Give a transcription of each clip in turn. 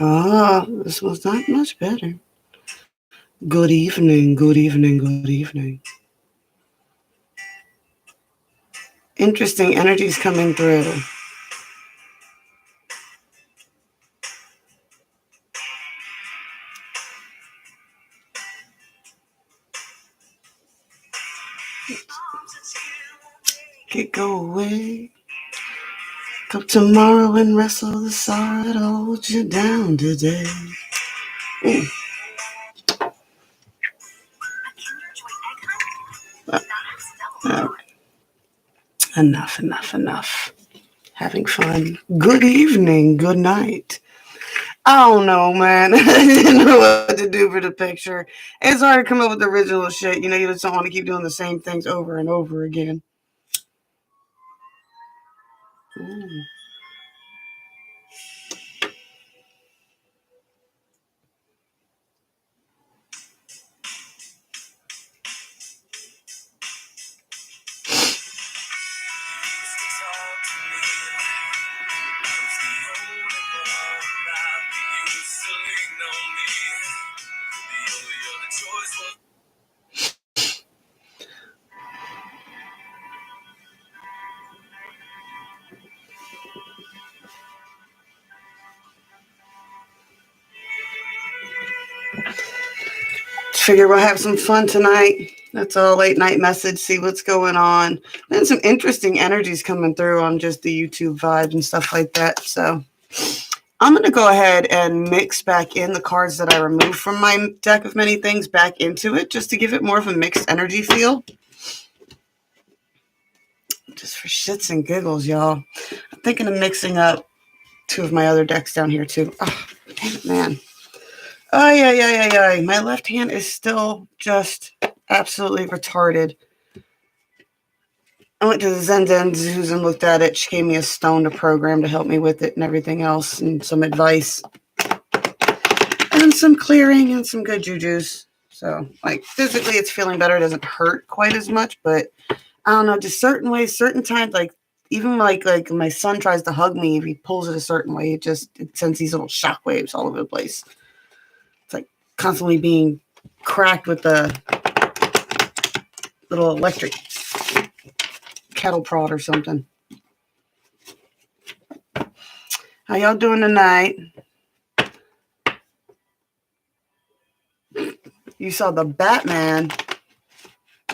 Ah, this was not much better. Good evening, good evening, good evening. Interesting energies coming through. Get go away. Come tomorrow and wrestle the sorrow that holds you down today. Ooh. Uh, enough. Having fun. Good evening, good night. I don't know, man. I didn't know what to do for the picture. It's hard to come up with original shit. You just don't want to keep doing the same things over and over again. Ooh. Figure we'll have some fun tonight. That's all. Late night message, see what's going on. And some interesting energies coming through on just the YouTube vibe and stuff like that. So I'm going to go ahead and mix back in the cards that I removed from my deck of many things back into it, just to give it more of a mixed energy feel. Just for shits and giggles, y'all. I'm thinking of mixing up two of my other decks down here too. Oh, damn it, man. Oh, yeah. My left hand is still just absolutely retarded. I went to the Zen Zoos and looked at it. She gave me a stone to program to help me with it and everything else, and some advice. And some clearing and some good jujus. So, physically it's feeling better. It doesn't hurt quite as much, but I don't know, just certain ways, certain times, even like my son tries to hug me, if he pulls it a certain way, it sends these little shock waves all over the place. It's like constantly being cracked with the little electric cattle prod or something. How y'all doing tonight? You saw the Batman,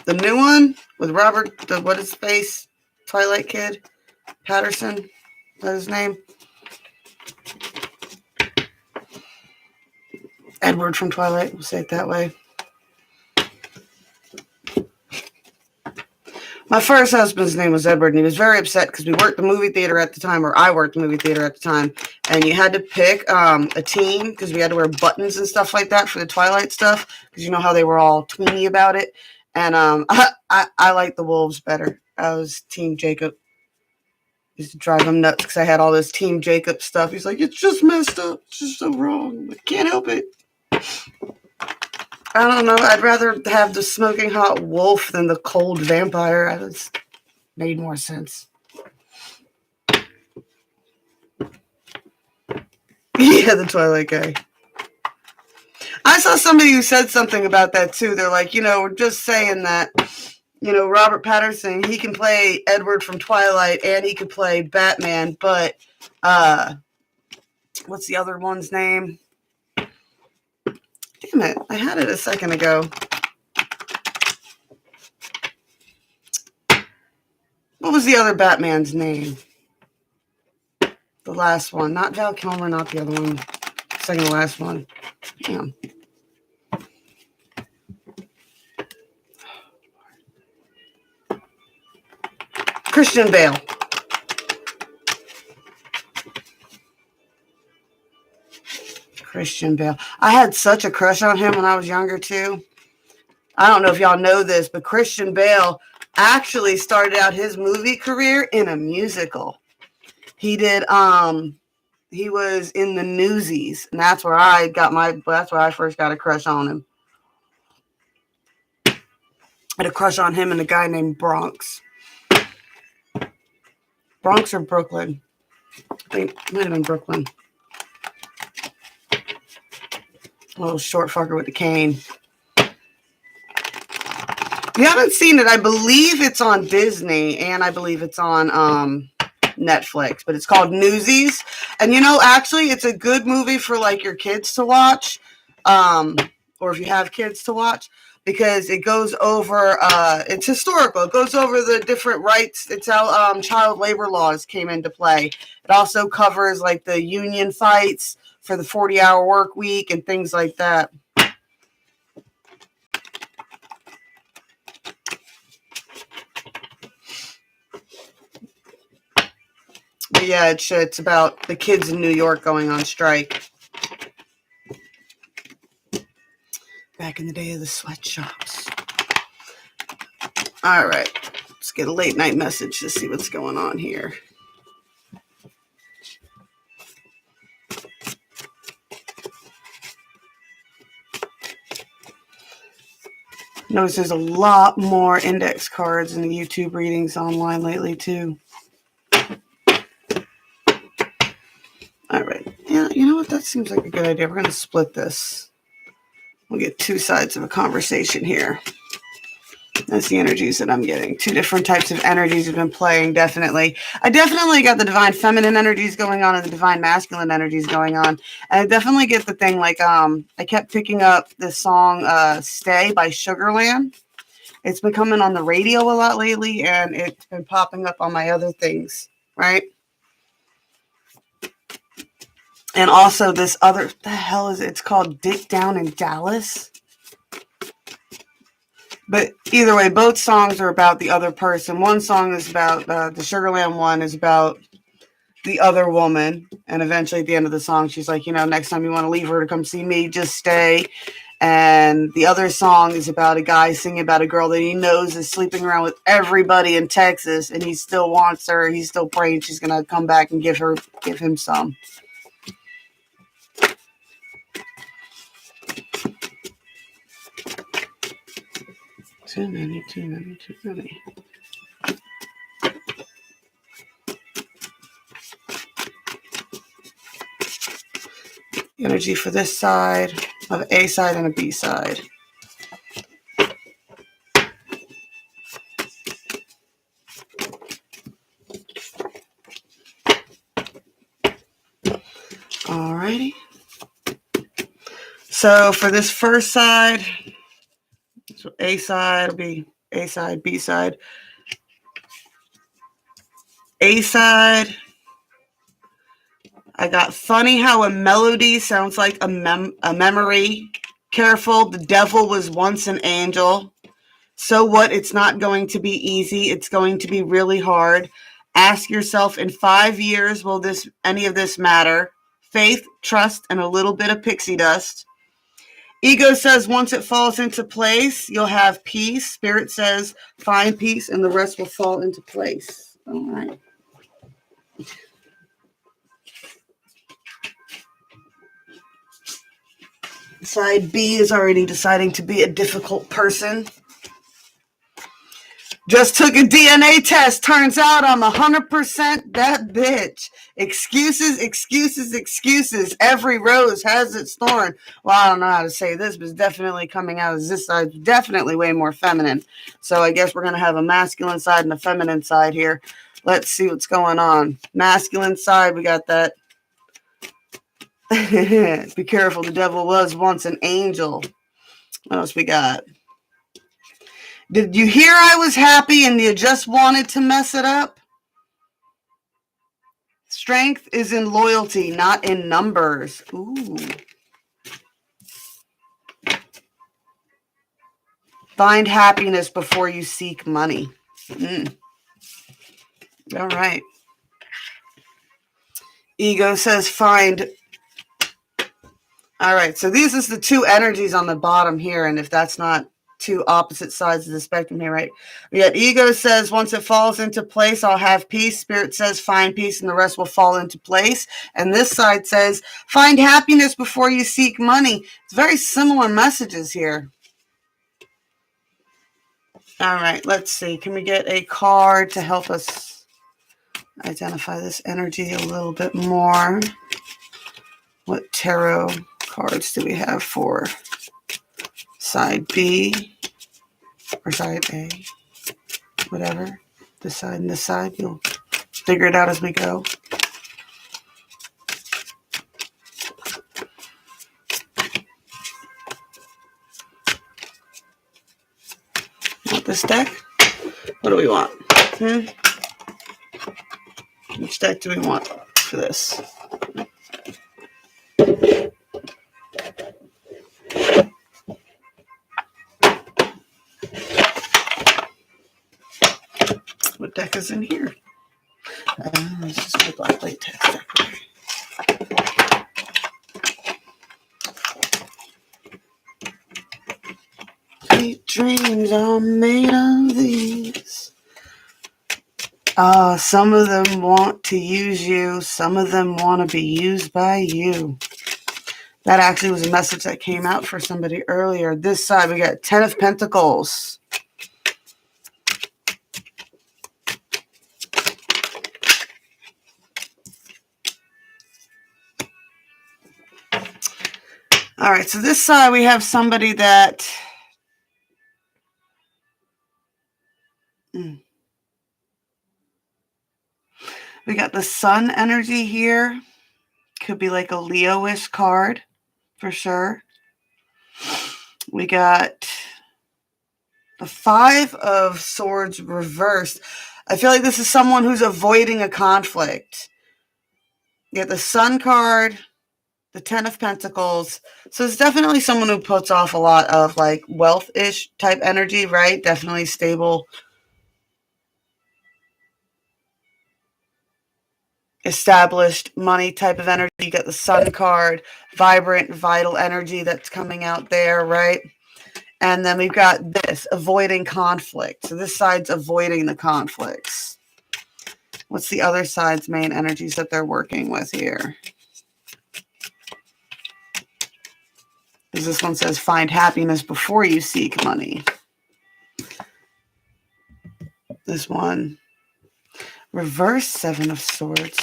the new one with Robert, what is his face? Twilight Kid? Patterson? Is that his name? Edward from Twilight, we'll say it that way. My first husband's name was Edward, and he was very upset because we worked the movie theater at the time, or I worked the movie theater at the time, and you had to pick a team because we had to wear buttons and stuff like that for the Twilight stuff, because you know how they were all tweeny about it. And I liked the Wolves better. I was Team Jacob. Used to drive him nuts because I had all this Team Jacob stuff. He's like, it's just messed up. It's just so wrong. I can't help it. I don't know. I'd rather have the smoking hot wolf than the cold vampire. It made more sense. Yeah, the Twilight guy. I saw somebody who said something about that too. They're like, we're just saying that, Robert Patterson, he can play Edward from Twilight and he can play Batman, but what's the other one's name? Damn it, I had it a second ago. What was the other Batman's name? The last one. Not Val Kilmer, not the other one. Second to last one. Damn. Christian Bale. Christian Bale. I had such a crush on him when I was younger too. I don't know if y'all know this, but Christian Bale actually started out his movie career in a musical. He did he was in the Newsies, and that's where I first got a crush on him. I had a crush on him and a guy named Bronx. Bronx or Brooklyn? I think it might have been Brooklyn. little short fucker with the cane. If you haven't seen it, I believe it's on Disney and I believe it's on Netflix, but it's called Newsies. And actually it's a good movie for like your kids to watch, or if you have kids to watch, because it goes over it's historical. It goes over the different rights. It's how child labor laws came into play. It also covers like the union fights for the 40-hour work week and things like that. But yeah, it's about the kids in New York going on strike. Back in the day of the sweatshops. All right. Let's get a late night message to see what's going on here. Notice there's a lot more index cards in the YouTube readings online lately too. All right. Yeah, you know what? That seems like a good idea. We're going to split this. We'll get two sides of a conversation here. That's the energies that I'm getting. Two different types of energies have been playing, definitely. I definitely got the divine feminine energies going on and the divine masculine energies going on. And I definitely get the thing like, I kept picking up this song, Stay by Sugarland. It's been coming on the radio a lot lately and it's been popping up on my other things, right? And also this other, the hell is it? It's called Dick Down in Dallas. But either way, both songs are about the other person. One song is about, the Sugarland one is about the other woman. And eventually at the end of the song, she's like, next time you want to leave her to come see me, just stay. And the other song is about a guy singing about a girl that he knows is sleeping around with everybody in Texas. And he still wants her. He's still praying she's going to come back and give him some. Too many. Energy for this side of A side and a B side. Alrighty. So for this first side, so A side will be A side, B side. A side, I got funny how a melody sounds like a memory. Careful, the devil was once an angel. So what? It's not going to be easy. It's going to be really hard. Ask yourself, in 5 years, will any of this matter? Faith, trust, and a little bit of pixie dust. Ego says once it falls into place, you'll have peace. Spirit says find peace and the rest will fall into place. All right. Side B is already deciding to be a difficult person. Just took a DNA test. Turns out I'm 100% that bitch. Excuses. Every rose has its thorn. Well, I don't know how to say this, but it's definitely coming out as this side. Definitely way more feminine. So I guess we're going to have a masculine side and a feminine side here. Let's see what's going on. Masculine side, we got that. Be careful, the devil was once an angel. What else we got? Did you hear I was happy and you just wanted to mess it up? Strength is in loyalty, not in numbers. Ooh. Find happiness before you seek money. All right. Ego says find. All right, so these is the two energies on the bottom here, and if that's not two opposite sides of the spectrum here, right? Yet ego says once it falls into place, I'll have peace. Spirit says find peace and the rest will fall into place. And this side says find happiness before you seek money. It's very similar messages here. All right, let's see. Can we get a card to help us identify this energy a little bit more? What tarot cards do we have for side B or side A? Whatever. This side and this side. You'll figure it out as we go. Want this deck? What do we want? Which deck do we want for this? What deck is in here? This is my black latex deck. Sweet dreams are made of these. Some of them want to use you. Some of them want to be used by you. That actually was a message that came out for somebody earlier. This side, we got 10 of Pentacles. All right, so this side, we have somebody that... We got the Sun energy here. Could be like a Leo-ish card, for sure. We got the 5 of Swords reversed. I feel like this is someone who's avoiding a conflict. You got the Sun card, the 10 of Pentacles. So it's definitely someone who puts off a lot of like wealth-ish type energy, right? Definitely stable, established money type of energy. You got the Sun card, vibrant, vital energy that's coming out there, right? And then we've got this, avoiding conflict. So this side's avoiding the conflicts. What's the other side's main energies that they're working with here? Because this one says, find happiness before you seek money. This one, reverse 7 of Swords.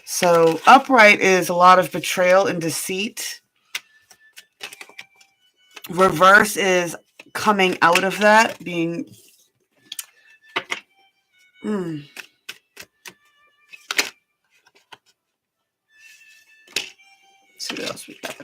So upright is a lot of betrayal and deceit. Reverse is coming out of that, being... Let's see what else we got.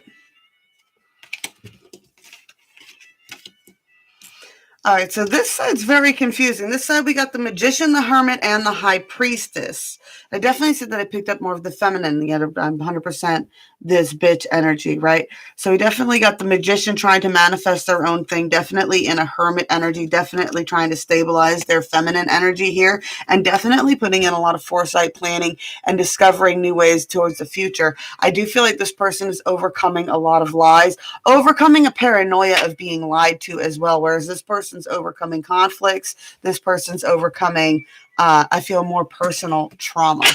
All right, so this side's very confusing. This side, we got the Magician, the Hermit, and the High Priestess. I definitely said that I picked up more of the feminine. Yet I'm 100% this bitch energy, right? So we definitely got the Magician trying to manifest their own thing, definitely in a Hermit energy, definitely trying to stabilize their feminine energy here, and definitely putting in a lot of foresight, planning, and discovering new ways towards the future. I do feel like this person is overcoming a lot of lies, overcoming a paranoia of being lied to as well, whereas this person's overcoming conflicts. This person's overcoming, I feel, more personal trauma.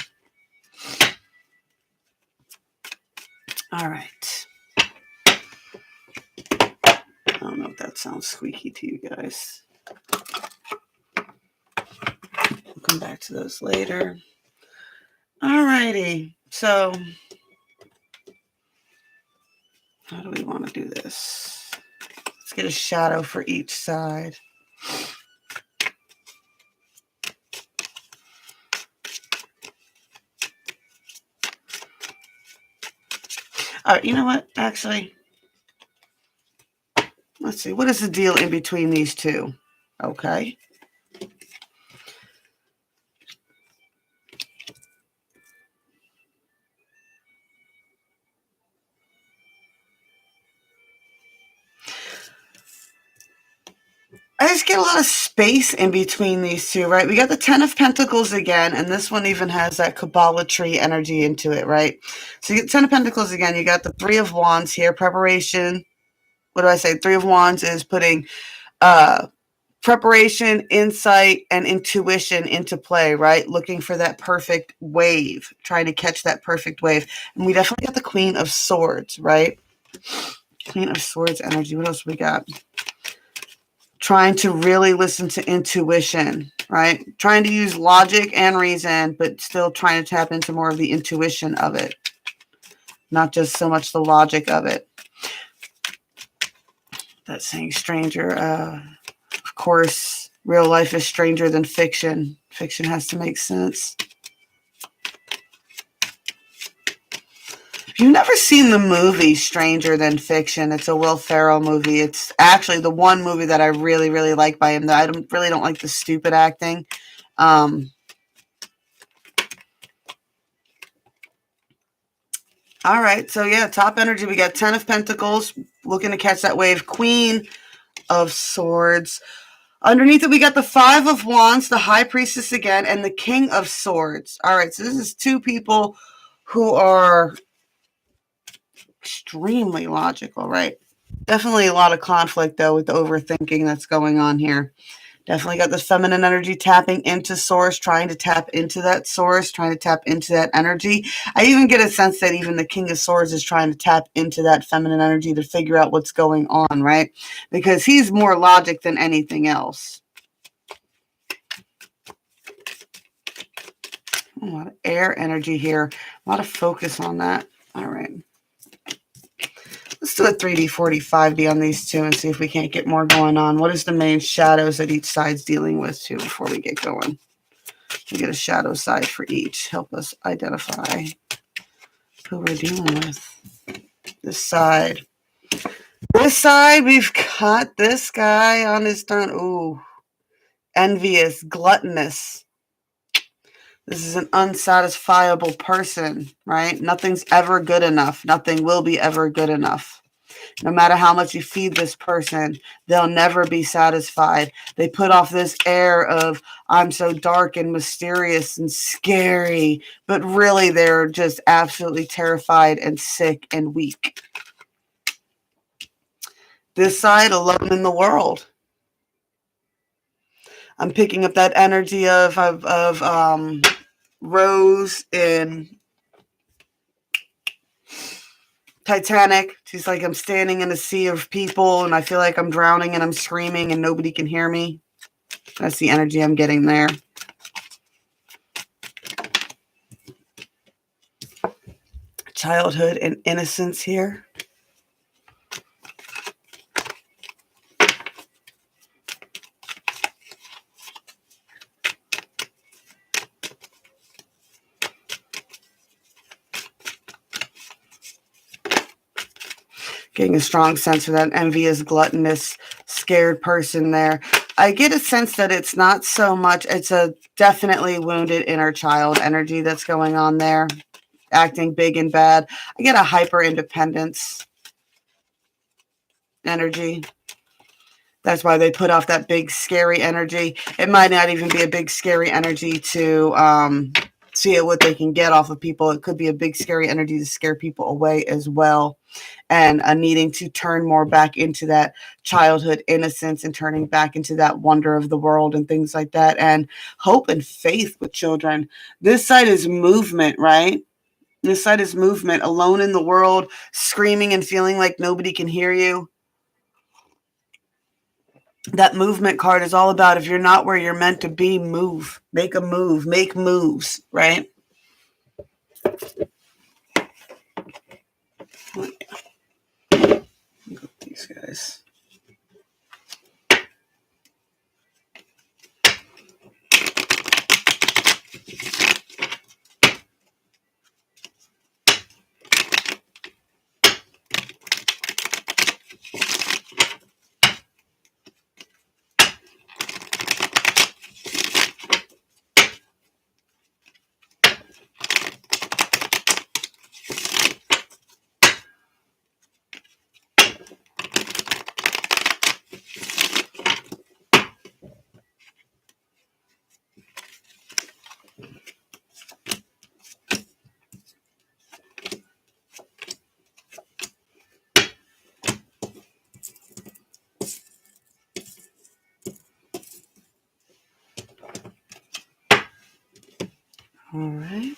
All right. I don't know if that sounds squeaky to you guys. We'll come back to those later. All righty. So, how do we want to do this? Let's get a shadow for each side. All right, you know what? Actually, let's see. What is the deal in between these two? Okay. I just get a lot of space in between these two, right? We got the 10 of Pentacles again, and this one even has that Kabbalah-tree energy into it, right? So you get 10 of Pentacles again. You got the 3 of Wands here, preparation. What do I say? 3 of Wands is putting preparation, insight, and intuition into play, right? Looking for that perfect wave, trying to catch that perfect wave. And we definitely got the Queen of Swords, right? Queen of Swords energy. What else we got? Trying to really listen to intuition, right? Trying to use logic and reason, but still trying to tap into more of the intuition of it. Not just so much the logic of it. That saying, stranger. Of course, real life is stranger than fiction. Fiction has to make sense. If you've never seen the movie Stranger Than Fiction, it's a Will Ferrell movie. It's actually the one movie that I really, really like by him. I really don't like the stupid acting. All right, so yeah, top energy. We got 10 of Pentacles, looking to catch that wave. Queen of Swords. Underneath it, we got the 5 of Wands, the High Priestess again, and the King of Swords. All right, so this is two people who are extremely logical, right? Definitely a lot of conflict, though, with the overthinking that's going on here. Definitely got the feminine energy tapping into source, trying to tap into that source, trying to tap into that energy. I even get a sense that even the King of Swords is trying to tap into that feminine energy to figure out what's going on, right? Because he's more logic than anything else. A lot of air energy here. A lot of focus on that. All right. Let's do a 3D, 4D, 5D on these two and see if we can't get more going on. What is the main shadows that each side's dealing with, too, before we get going? We get a shadow side for each. Help us identify who we're dealing with. This side. This side, we've got this guy on his turn. Ooh. Envious, gluttonous. This is an unsatisfiable person, right? Nothing's ever good enough. Nothing will be ever good enough. No matter how much you feed this person, they'll never be satisfied. They put off this air of, I'm so dark and mysterious and scary, but really they're just absolutely terrified and sick and weak. This side, alone in the world. I'm picking up that energy of Rose in Titanic. She's like, I'm standing in a sea of people and I feel like I'm drowning and I'm screaming and nobody can hear me. That's the energy I'm getting there. Childhood and innocence here. Getting a strong sense for that envious, gluttonous, scared person there. I get a sense that it's not so much, it's a definitely wounded inner child energy that's going on there. Acting big and bad. I get a hyper independence energy. That's why they put off that big, scary energy. It might not even be a big, scary energy to see what they can get off of people. It could be a big, scary energy to scare people away as well. And needing to turn more back into that childhood innocence and turning back into that wonder of the world and things like that. And hope and faith with children. This side is movement, right? This side is movement. Alone in the world, screaming and feeling like nobody can hear you. That movement card is all about if you're not where you're meant to be, move. Make a move. Make moves, right? Look at these guys. All right.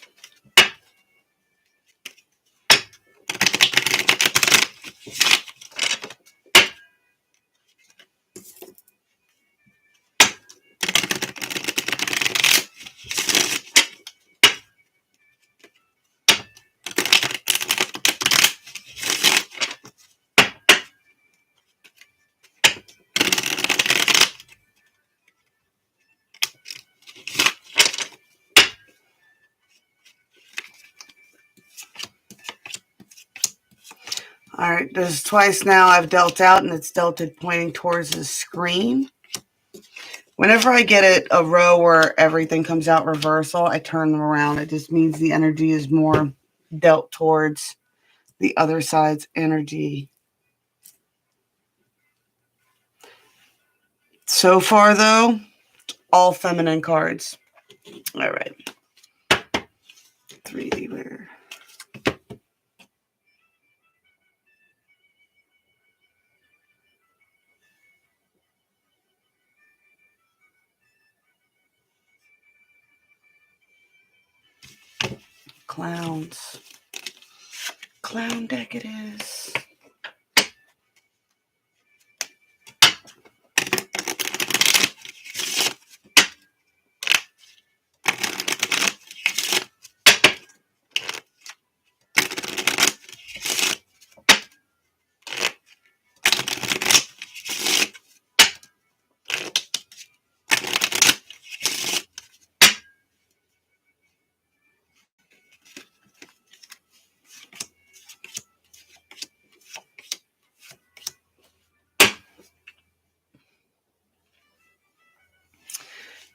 All right, there's twice now I've dealt out, and it's delted pointing towards the screen. Whenever I get it a row where everything comes out reversal, I turn them around. It just means the energy is more dealt towards the other side's energy. So far, though, all feminine cards. All right. 3D where? Clowns. Clown deck it is.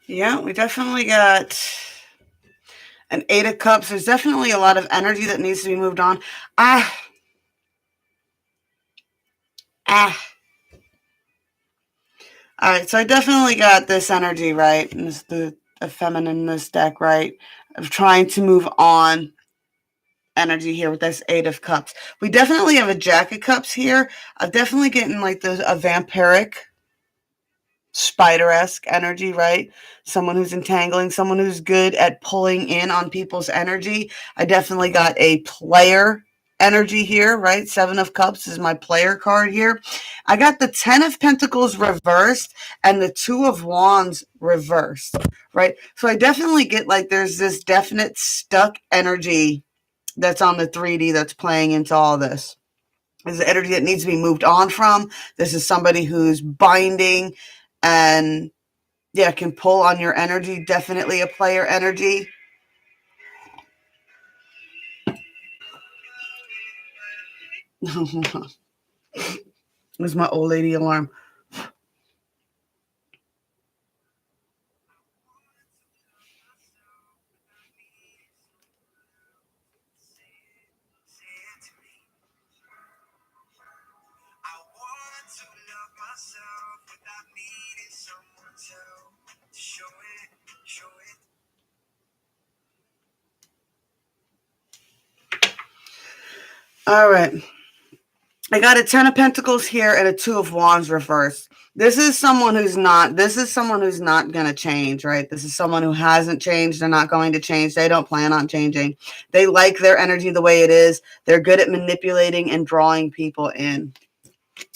Yeah, we definitely got an 8 of Cups. There's definitely a lot of energy that needs to be moved on. All right, so I definitely got this energy, right? And this the feminine in this deck, right? Of trying to move on energy here with this 8 of Cups. We definitely have a Jack of Cups here. I'm definitely getting like a vampiric, spider-esque energy, right? Someone who's entangling, someone who's good at pulling in on people's energy. I definitely got a player energy here, right? 7 of Cups is my player card here. I got the 10 of Pentacles reversed and the 2 of Wands reversed, right? So I definitely get like there's this definite stuck energy that's on the 3D that's playing into all this. This is energy that needs to be moved on from. This is somebody who's binding and yeah, can pull on your energy. Definitely a player energy. This is my old lady alarm. All right. I got a 10 of Pentacles here and a 2 of Wands reversed. This is someone who's not going to change, right? This is someone who hasn't changed. They're not going to change. They don't plan on changing. They like their energy the way it is. They're good at manipulating and drawing people in.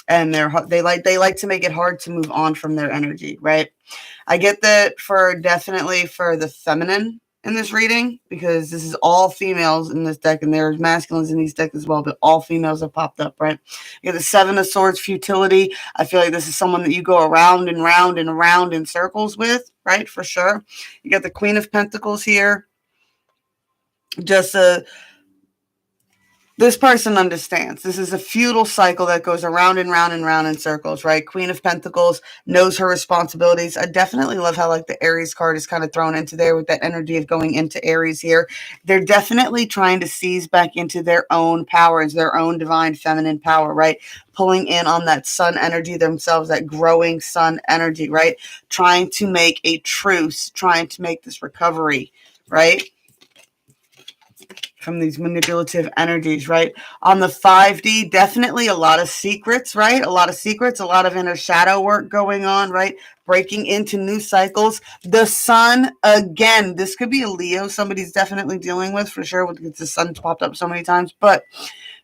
And they like to make it hard to move on from their energy, right? I get that definitely for the feminine in this reading, because this is all females in this deck, and there's masculines in these decks as well, but all females have popped up, right? You get the 7 of Swords, futility. I feel like this is someone that you go around and round and around in circles with, right? For sure. You got the Queen of Pentacles here. Just this person understands. This is a futile cycle that goes around and round and round in circles, right? Queen of Pentacles knows her responsibilities. I definitely love how like the Aries card is kind of thrown into there with that energy of going into Aries here. They're definitely trying to seize back into their own powers, their own divine feminine power, right? Pulling in on that sun energy themselves, that growing sun energy, right? Trying to make a truce, trying to make this recovery, right? From these manipulative energies, right? On the 5D, definitely a lot of secrets, right? A lot of secrets, a lot of inner shadow work going on, right? Breaking into new cycles. The sun, again, this could be a Leo somebody's definitely dealing with for sure, because the sun popped up so many times, but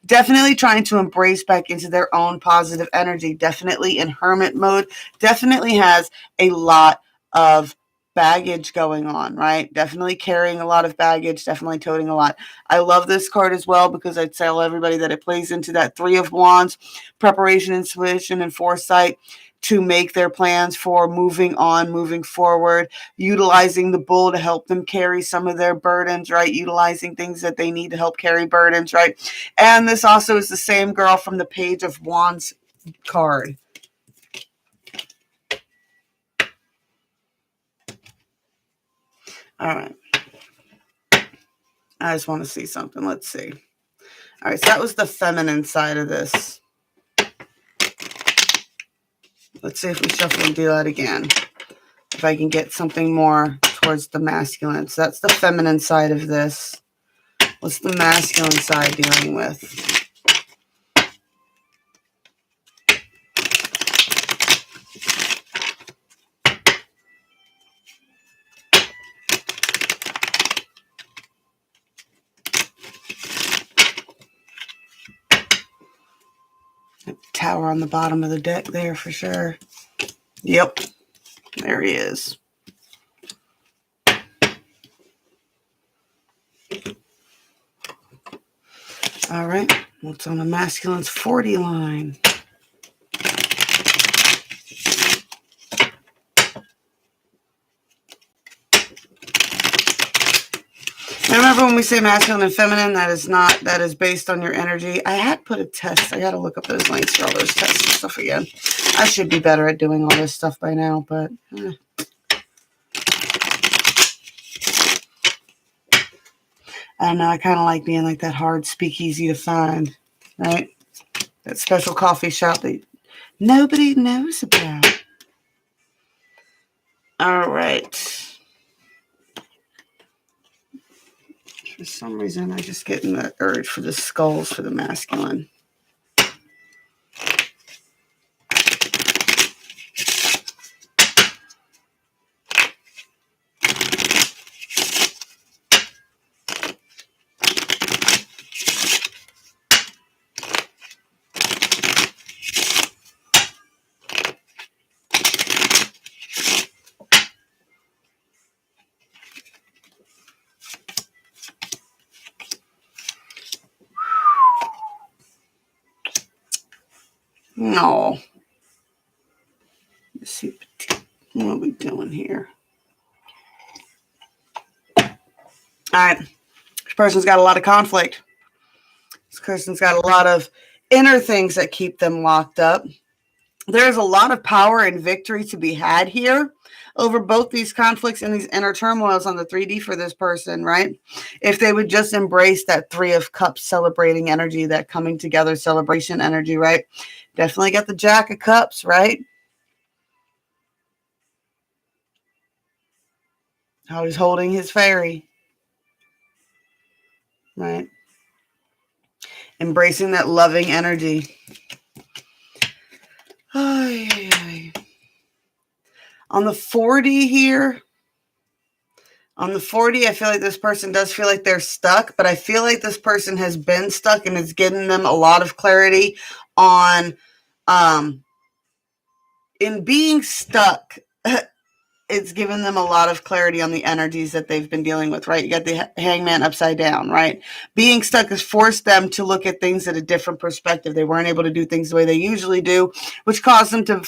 definitely trying to embrace back into their own positive energy. Definitely in hermit mode. Definitely has a lot of baggage going on, right? Definitely carrying a lot of baggage, definitely toting a lot. I love this card as well because I tell everybody that it plays into that 3 of Wands, preparation, intuition, and foresight. to make their plans for moving on, moving forward, utilizing the bull to help them carry some of their burdens, right? Utilizing things that they need to help carry burdens, right? And this also is the same girl from the Page of Wands card. All right. I just want to see something. Let's see. All right, so that was the feminine side of this. Let's see if we shuffle and do that again. If I can get something more towards the masculine. So that's the feminine side of this. What's the masculine side dealing with? Tower on the bottom of the deck there for sure. Yep, there he is. All right, what's on the masculine's 40 line? And remember when we say masculine and feminine, that is based on your energy. I had put a test. I got to look up those links for all those tests and stuff again. I should be better at doing all this stuff by now, but I don't know. I kind of like being like that hard speakeasy to find, right? That special coffee shop that nobody knows about. All right. For some reason, I'm just getting the urge for the skulls for the masculine. No. Let's see what are we doing here. All right. This person's got a lot of conflict. This person's got a lot of inner things that keep them locked up. There's a lot of power and victory to be had here over both these conflicts and these inner turmoils on the 3D for this person, right? If they would just embrace that 3 of Cups celebrating energy, that coming together celebration energy, right? Definitely got the Jack of Cups, right? How he's holding his fairy, right? Embracing that loving energy. Ay, ay, ay. On the 40 here, on the 40, I feel like this person does feel like they're stuck, but I feel like this person has been stuck and it's given them a lot of clarity on, in being stuck, it's given them a lot of clarity on the energies that they've been dealing with, right? You got the hangman upside down, right? Being stuck has forced them to look at things at a different perspective. They weren't able to do things the way they usually do, which caused them to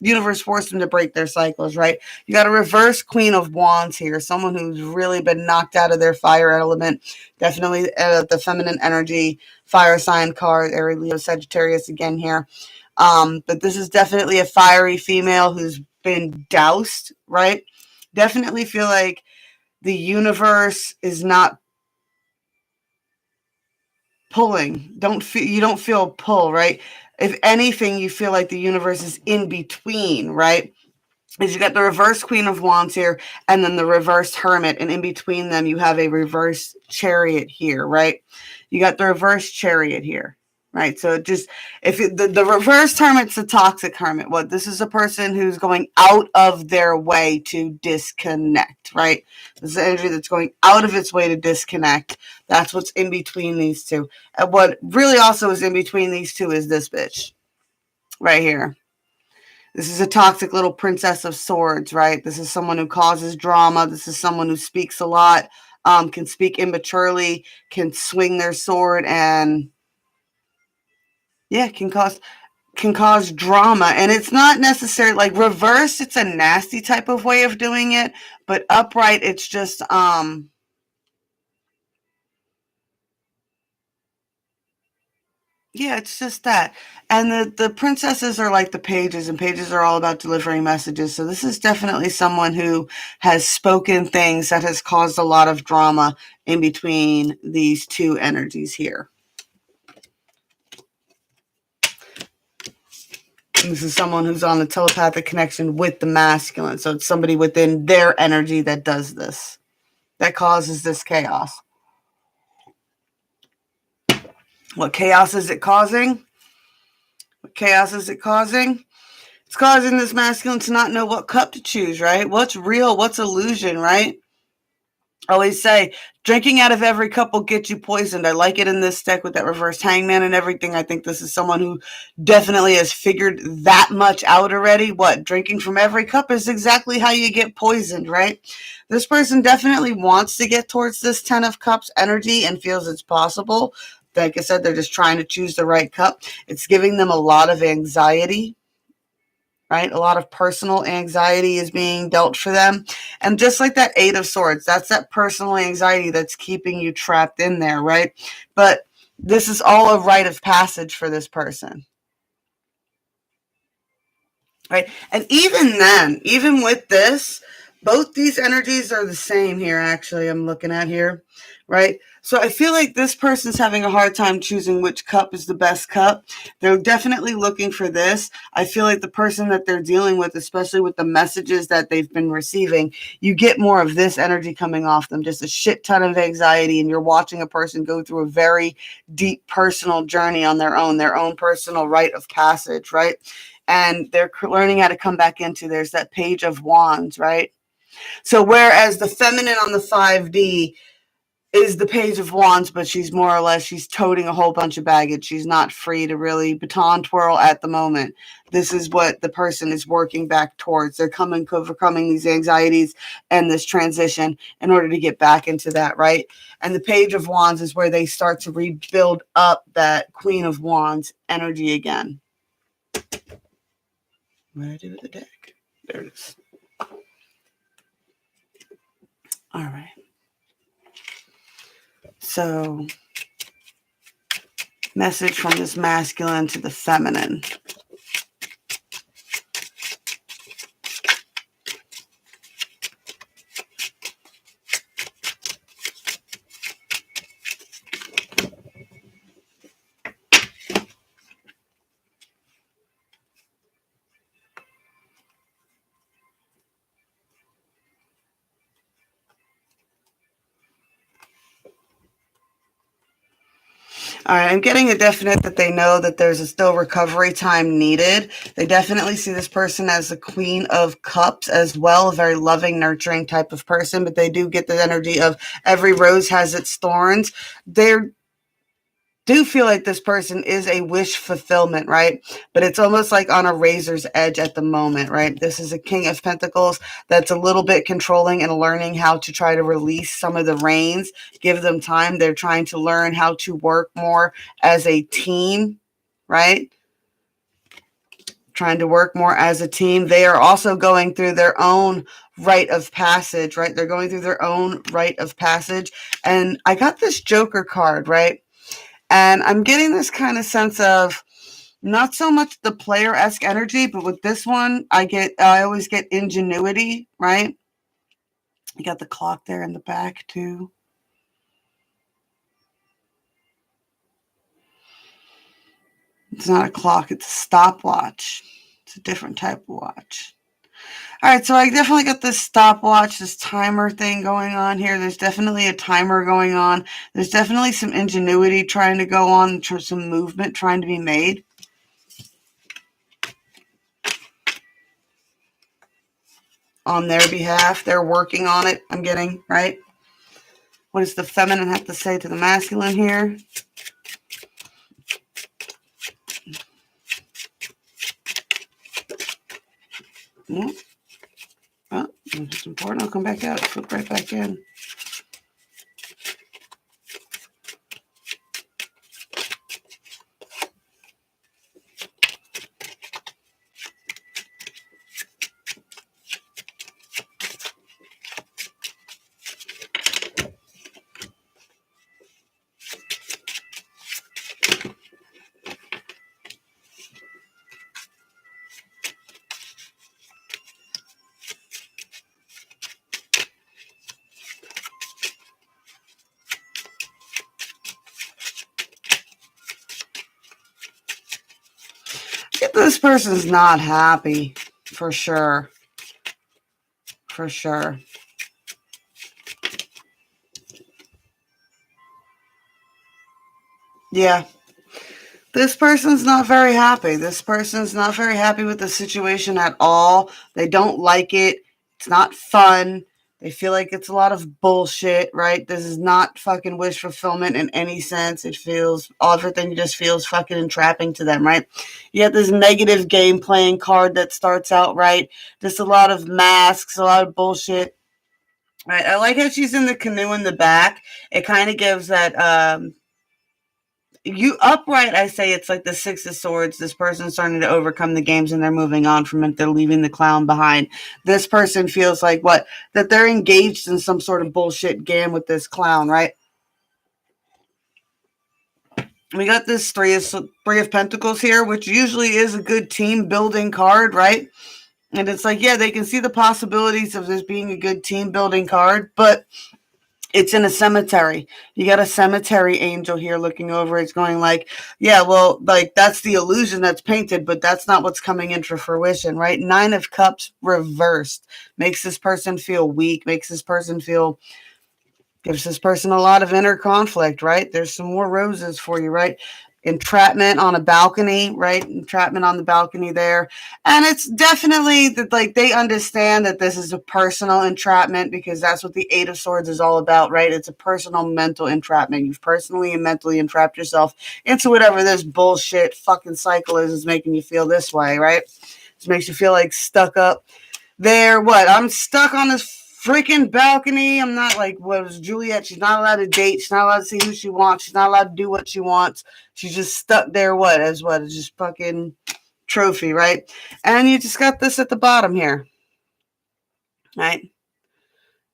universe forced them to break their cycles, right? You got a reverse Queen of Wands here, someone who's really been knocked out of their fire element. Definitely the feminine energy, fire sign card, Aries, Leo, Sagittarius again here. But this is definitely a fiery female who's been doused, right? Definitely feel like the universe is not pulling. You don't feel a pull, right? If anything, you feel like the universe is in between, right? Is you got the reverse Queen of Wands here and then the reverse Hermit, and in between them you have a reverse Chariot here, right? You got the reverse Chariot here, right? So just the reverse Hermit's a toxic hermit. What this is a person who's going out of their way to disconnect, right? This is energy that's going out of its way to disconnect. That's what's in between these two. And what really also is in between these two is this bitch right here. This is a toxic little Princess of Swords, right? This is someone who causes drama. This is someone who speaks a lot, can speak immaturely, can swing their sword, and yeah, can cause can cause drama, and it's not necessarily like reverse. It's a nasty type of way of doing it, but upright, it's just yeah, it's just that. And the princesses are like the pages, and pages are all about delivering messages. So this is definitely someone who has spoken things that has caused a lot of drama in between these two energies here. And this is someone who's on the telepathic connection with the masculine. So it's somebody within their energy that does this, that causes this chaos. What chaos is it causing? What chaos is it causing? It's causing this masculine to not know what cup to choose, right? What's real? What's illusion, right? I always say, drinking out of every cup will get you poisoned. I like it in this deck with that reversed hangman and everything. I think this is someone who definitely has figured that much out already. What? Drinking from every cup is exactly how you get poisoned, right? This person definitely wants to get towards this 10 of Cups energy and feels it's possible. Like I said, they're just trying to choose the right cup. It's giving them a lot of anxiety, right? A lot of personal anxiety is being dealt for them. And just like that 8 of Swords, that's that personal anxiety that's keeping you trapped in there, right? But this is all a rite of passage for this person, right? And even then, even with this, both these energies are the same here, actually, I'm looking at here, right? So I feel like this person's having a hard time choosing which cup is the best cup. They're definitely looking for this. I feel like the person that they're dealing with, especially with the messages that they've been receiving, you get more of this energy coming off them, just a shit ton of anxiety, and you're watching a person go through a very deep personal journey on their own personal rite of passage, right? And they're learning how to come back into, there's that Page of Wands, right? So whereas the feminine on the 5D is the Page of Wands, but she's more or less, she's toting a whole bunch of baggage. She's not free to really baton twirl at the moment. This is what the person is working back towards. They're overcoming these anxieties and this transition in order to get back into that, right? And the Page of Wands is where they start to rebuild up that Queen of Wands energy again. What did I do with the deck? There it is. All right. So, message from this masculine to the feminine. All right, I'm getting a definite that they know that there's a still recovery time needed. They definitely see this person as the Queen of Cups as well, a very loving, nurturing type of person, but they do get the energy of every rose has its thorns. They do feel like this person is a wish fulfillment, right? But it's almost like on a razor's edge at the moment, right? This is a King of Pentacles that's a little bit controlling and learning how to try to release some of the reins. Give them time. They're trying to learn how to work more as a team, right? Trying to work more as a team. They are also going through their own rite of passage, right? They're going through their own rite of passage. And I got this Joker card, right? And I'm getting this kind of sense of not so much the player-esque energy, but with this one, I always get ingenuity, right? You got the clock there in the back too. It's not a clock, it's a stopwatch. It's a different type of watch. All right, so I definitely got this stopwatch, this timer thing going on here. There's definitely a timer going on. There's definitely some ingenuity trying to go on, some movement trying to be made on their behalf. They're working on it, I'm getting, right? What does the feminine have to say to the masculine here? Oh, it's important. I'll come back out. Flip right back in. This person's not happy, for sure. For sure. Yeah. This person's not very happy. This person's not very happy with the situation at all. They don't like it. It's not fun. They feel like it's a lot of bullshit, right? This is not fucking wish fulfillment in any sense. It feels, everything just feels fucking entrapping to them, right? You have this negative game playing card that starts out, right? Just a lot of masks, a lot of bullshit. Right. I like how she's in the canoe in the back. It kind of gives that, you upright, I say it's like the Six of Swords. This person's starting to overcome the games and they're moving on from it. They're leaving the clown behind. This person feels like what? That they're engaged in some sort of bullshit game with this clown, right? We got this three of Pentacles here, which usually is a good team building card, right? And it's like, yeah, they can see the possibilities of this being a good team building card, but it's in a cemetery. You got a cemetery angel here looking over. It's going like, yeah, well, like that's the illusion that's painted, but that's not what's coming into fruition, right? 9 of Cups reversed makes this person feel weak, makes this person feel, gives this person a lot of inner conflict, right? There's some more roses for you, right? Entrapment on a balcony, right? Entrapment on the balcony there. And it's definitely that, like, they understand that this is a personal entrapment because that's what the 8 of Swords is all about, right? It's a personal mental entrapment. You've personally and mentally entrapped yourself into whatever this bullshit fucking cycle is making you feel this way, right? It makes you feel like stuck up there. What? I'm stuck on this freaking balcony. I'm not like, what was Juliet? She's not allowed to date. She's not allowed to see who she wants. She's not allowed to do what she wants. She's just stuck there. What? As what? It's just fucking trophy, right? And you just got this at the bottom here, right?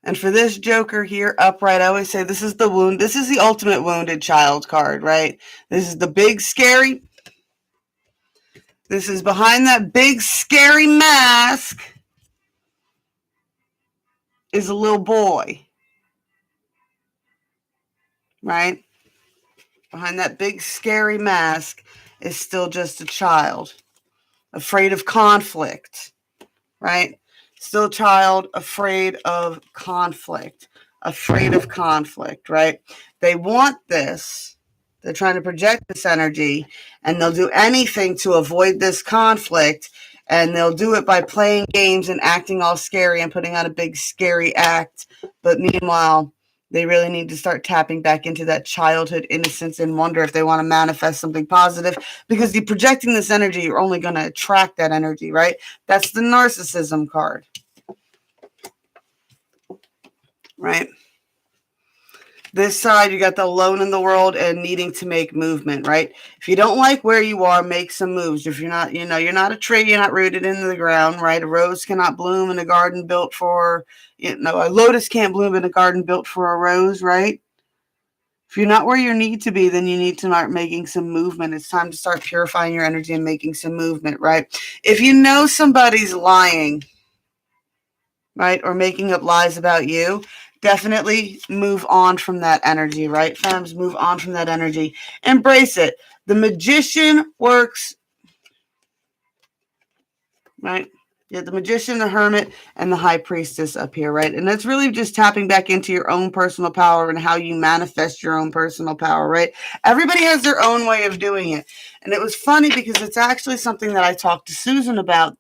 And for this Joker here, upright, I always say this is the wound. This is the ultimate wounded child card, right? This is the big scary. This is behind that big scary mask is a little boy, right? Behind that big scary mask is still just a child, afraid of conflict, right? Still a child, afraid of conflict, right? They want this. They're trying to project this energy, and they'll do anything to avoid this conflict, and they'll do it by playing games and acting all scary and putting on a big scary act. But meanwhile, they really need to start tapping back into that childhood innocence and wonder if they want to manifest something positive, because you're projecting this energy, you're only going to attract that energy, right? That's the narcissism card, right? This side, you got the alone in the world and needing to make movement, right? If you don't like where you are, make some moves. If you're not, you're not a tree, you're not rooted into the ground, right? A rose cannot bloom in a garden built for, a lotus can't bloom in a garden built for a rose, right? If you're not where you need to be, then you need to start making some movement. It's time to start purifying your energy and making some movement, right? If you know somebody's lying, right, or making up lies about you, definitely move on from that energy, right, femmes? Move on from that energy. Embrace it. The Magician works, right? Yeah, the Magician, the Hermit, and the High Priestess up here, right? And that's really just tapping back into your own personal power and how you manifest your own personal power, right? Everybody has their own way of doing it. And it was funny because it's actually something that I talked to Susan about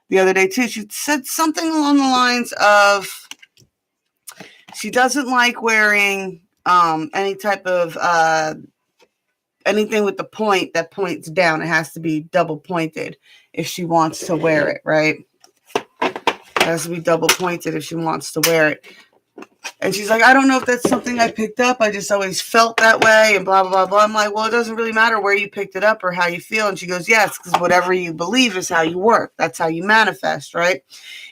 the other day, too. She said something along the lines of she doesn't like wearing any type of anything with the point that points down. It has to be double pointed if she wants to wear it, right? It has to be double pointed if she wants to wear it. And she's like, I don't know if that's something I picked up. I just always felt that way and blah, blah, blah, blah. I'm like, well, it doesn't really matter where you picked it up or how you feel. And she goes, yes, because whatever you believe is how you work. That's how you manifest, right?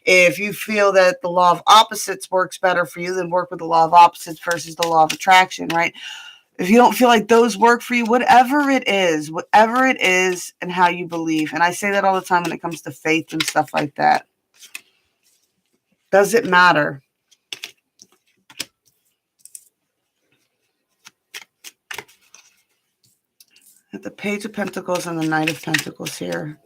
If you feel that the law of opposites works better for you, then work with the law of opposites versus the law of attraction, right? If you don't feel like those work for you, whatever it is and how you believe. And I say that all the time when it comes to faith and stuff like that. Does it matter? At the Page of Pentacles and the Knight of Pentacles here.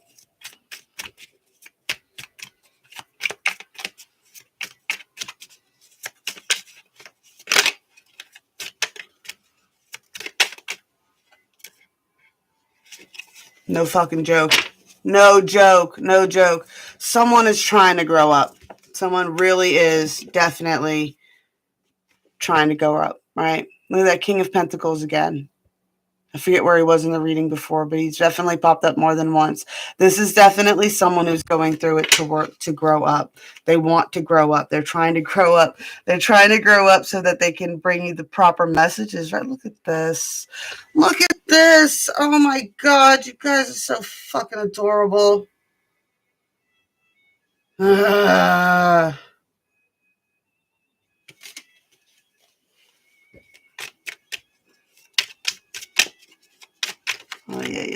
No fucking joke. No joke. No joke. Someone is trying to grow up. Someone really is definitely trying to grow up, right? Look at that King of Pentacles again. I forget where he was in the reading before, but he's definitely popped up more than once. This is definitely someone who's going through it to work, to grow up. They want to grow up. They're trying to grow up. They're trying to grow up so that they can bring you the proper messages, right? Look at this. Look at this. Oh my God. You guys are so fucking adorable. Oh, yeah.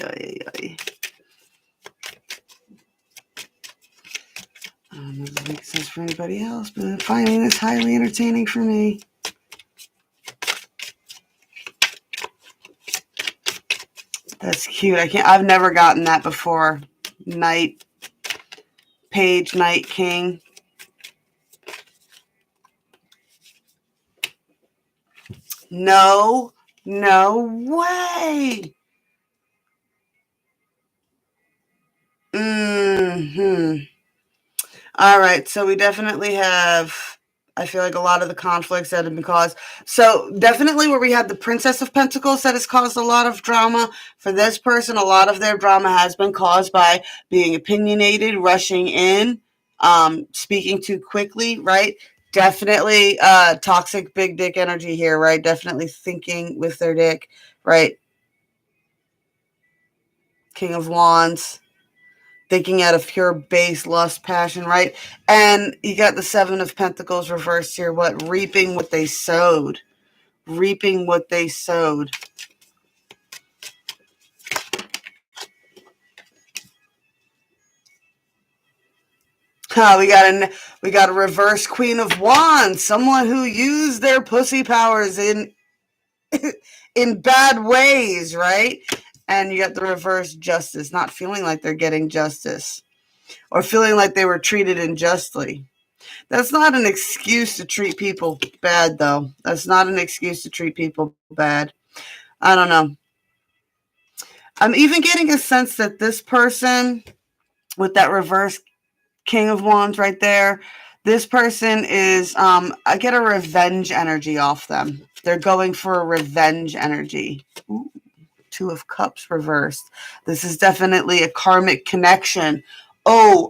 I don't know if it makes sense for anybody else, but I'm finding this highly entertaining for me. That's cute. I've never gotten that before. Knight, Page, Knight, King. No way. All right, so we definitely have, I feel like a lot of the conflicts that have been caused. So definitely where we had the Princess of Pentacles that has caused a lot of drama. For this person, a lot of their drama has been caused by being opinionated, rushing in, speaking too quickly, right? Definitely toxic big dick energy here, right? Definitely thinking with their dick, right? King of Wands. Thinking out of pure base lust, passion, right? And you got the Seven of Pentacles reversed here. What? Reaping what they sowed. Reaping what they sowed. We got a reverse Queen of Wands. Someone who used their pussy powers in bad ways, right? And you got the reverse Justice. Not feeling like they're getting justice. Or feeling like they were treated unjustly. That's not an excuse to treat people bad, though. That's not an excuse to treat people bad. I don't know. I'm even getting a sense that this person with that reverse King of Wands right there, this person is, I get a revenge energy off them. They're going for a revenge energy. Ooh, Two of Cups reversed. This is definitely a karmic connection. Oh.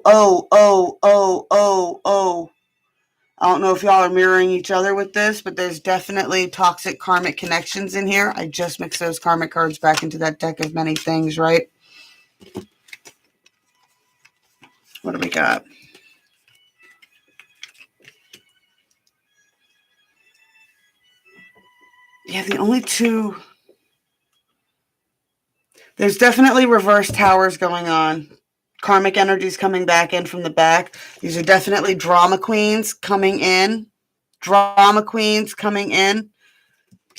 I don't know if y'all are mirroring each other with this, but there's definitely toxic karmic connections in here. I just mixed those karmic cards back into that deck of many things, right? What do we got? Yeah, the only two. There's definitely reverse towers going on. Karmic energies coming back in from the back. These are definitely drama queens coming in. Drama queens coming in.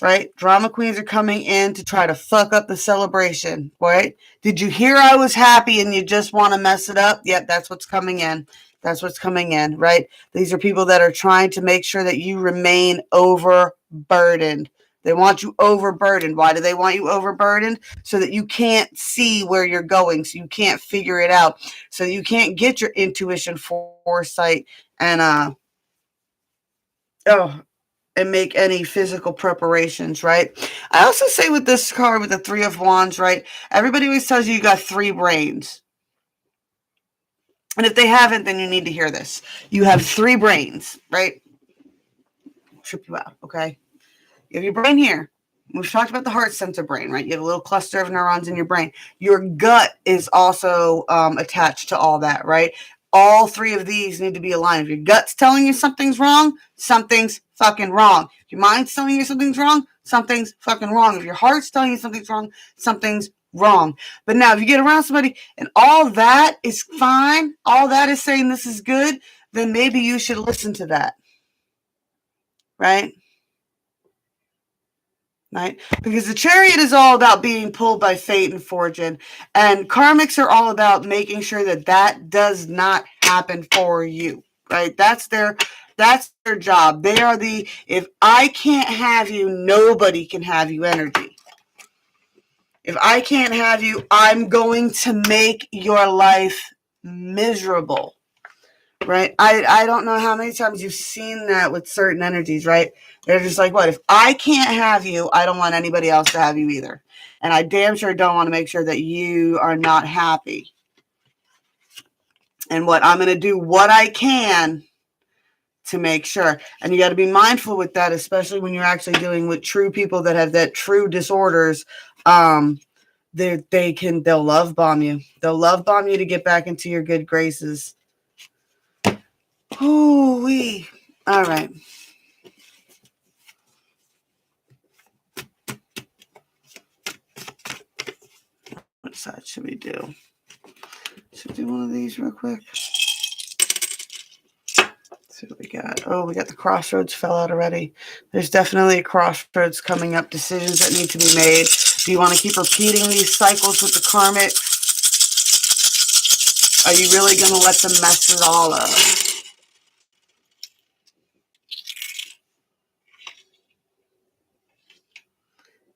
Right? Drama queens are coming in to try to fuck up the celebration, right? Did you hear I was happy and you just want to mess it up? Yep, that's what's coming in. That's what's coming in, right? These are people that are trying to make sure that you remain overburdened. They want you overburdened. Why do they want you overburdened? So that you can't see where you're going, so you can't figure it out, so you can't get your intuition, foresight, and make any physical preparations, right? I also say with this card, with the Three of Wands, right? Everybody always tells you got three brains. And if they haven't, then you need to hear this. You have three brains, right? Trip you out, okay? You have your brain here. We've talked about the heart center brain, right? You have a little cluster of neurons in your brain. Your gut is also attached to all that, right? All three of these need to be aligned. If your gut's telling you something's wrong, something's fucking wrong. If your mind's telling you something's wrong, something's fucking wrong. If your heart's telling you something's wrong, something's wrong. But now, if you get around somebody and all that is fine, all that is saying this is good, then maybe you should listen to that, right? Right? Because the Chariot is all about being pulled by fate and fortune, and karmics are all about making sure that that does not happen for you, right? That's their job. They are the, if I can't have you, nobody can have you energy, If I can't have you, I'm going to make your life miserable, right? I don't know how many times you've seen that with certain energies, right? They're just like, what? If I can't have you, I don't want anybody else to have you either. And I damn sure don't want to make sure that you are not happy. And what I'm going to do what I can to make sure. And you got to be mindful with that, especially when you're actually dealing with true people that have that true disorders. They'll love bomb you. They'll love bomb you to get back into your good graces. Ooh-wee. All right. What side should we do? Should we do one of these real quick? Let's see what we got. Oh, we got the crossroads fell out already. There's definitely a crossroads coming up. Decisions that need to be made. Do you want to keep repeating these cycles with the karmic? Are you really going to let them mess it all up?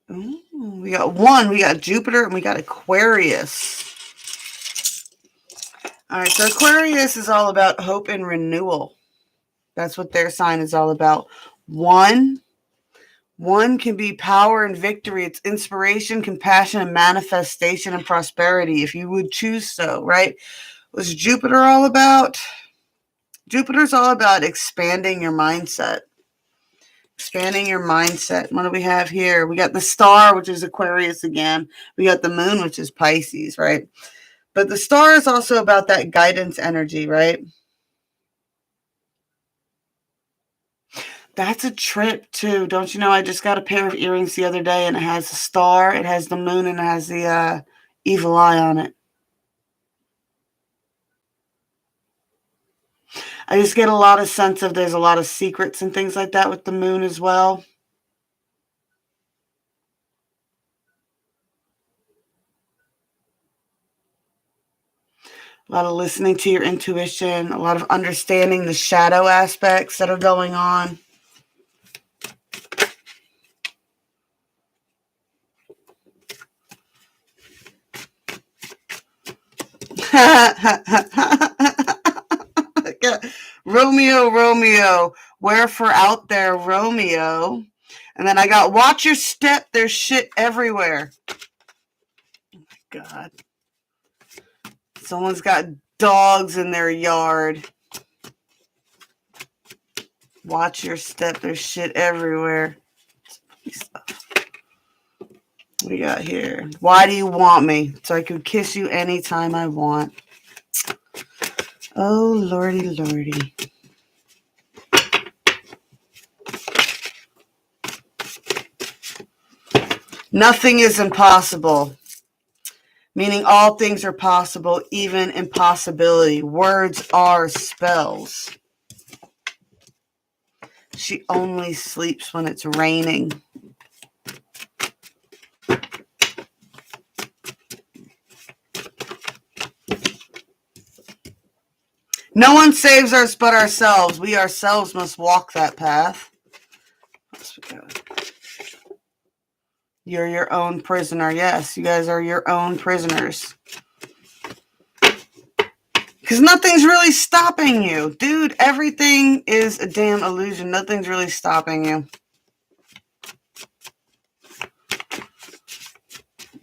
Ooh, we got one. We got Jupiter and we got Aquarius. All right, so Aquarius is all about hope and renewal. That's what their sign is all about. One can be power and victory. It's inspiration, compassion, and manifestation and prosperity, if you would choose so, right? What's Jupiter all about? Jupiter's all about expanding your mindset. Expanding your mindset. What do we have here? We got the star, which is Aquarius again. We got the moon, which is Pisces, right? But the star is also about that guidance energy, right? That's a trip too. Don't you know? I just got a pair of earrings the other day and it has the star, it has the moon, and it has the evil eye on it. I just get a lot of sense of there's a lot of secrets and things like that with the moon as well. A lot of listening to your intuition, a lot of understanding the shadow aspects that are going on. Romeo, Romeo, wherefore out there, Romeo. And then I got, watch your step, there's shit everywhere. Oh my God. Someone's got dogs in their yard. Watch your step, there's shit everywhere. What we got here? Why do you want me? So I could kiss you anytime I want. Oh, lordy, lordy. Nothing is impossible. Meaning all things are possible, even impossibility. Words are spells. She only sleeps when it's raining. No one saves us but ourselves. We ourselves must walk that path. You're your own prisoner. Yes, you guys are your own prisoners. Because nothing's really stopping you. Dude, everything is a damn illusion. Nothing's really stopping you.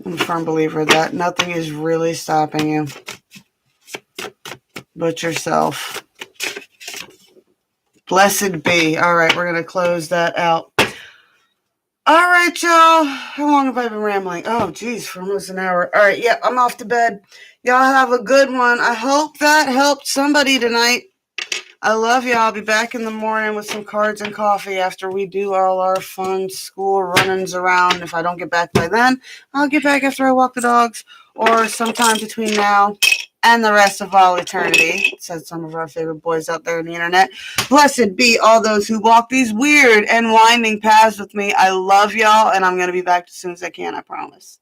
I'm a firm believer of that. Nothing is really stopping you but yourself. Blessed be. All right, we're going to close that out. All right, y'all. How long have I been rambling? Oh, geez, for almost an hour. All right, yeah, I'm off to bed. Y'all have a good one. I hope that helped somebody tonight. I love y'all. I'll be back in the morning with some cards and coffee after we do all our fun school run-ins around. If I don't get back by then, I'll get back after I walk the dogs or sometime between now and the rest of all eternity, said some of our favorite boys out there on the internet. Blessed be all those who walk these weird and winding paths with me. I love y'all, and I'm going to be back as soon as I can, I promise.